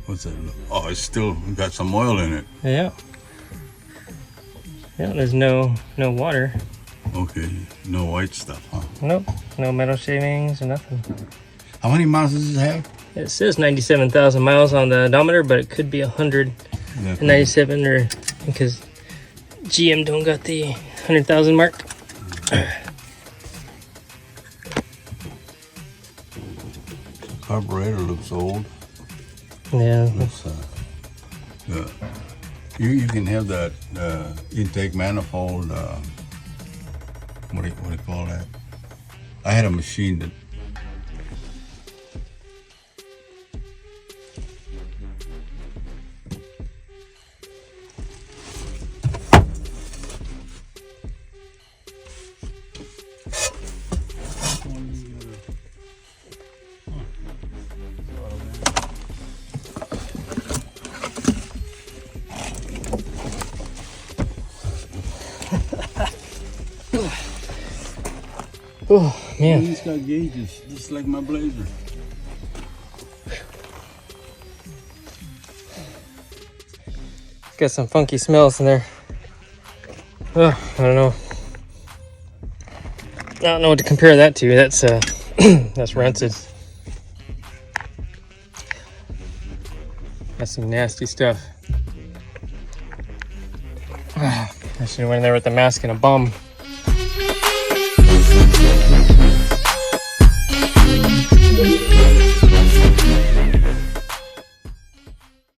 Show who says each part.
Speaker 1: What's that? Oh, it's still got some oil in it.
Speaker 2: Yeah. Yeah, there's no water.
Speaker 1: Okay, no white stuff, huh?
Speaker 2: Nope, no metal shavings or nothing.
Speaker 1: How many miles does it have?
Speaker 2: It says 97,000 miles on the odometer, but it could be 197 or because GM don't got the 100,000 mark.
Speaker 1: Carburetor looks old.
Speaker 2: Yeah.
Speaker 1: Looks, yeah. You can have that intake manifold. What do you call that? I had a machine that.
Speaker 2: Oh man,
Speaker 1: He's got gauges, just like my Blazer.
Speaker 2: got some funky smells in there. Oh, I don't know. I don't know what to compare that to. That's that's rancid. That's some nasty stuff. I should have went in there with the mask and a bum.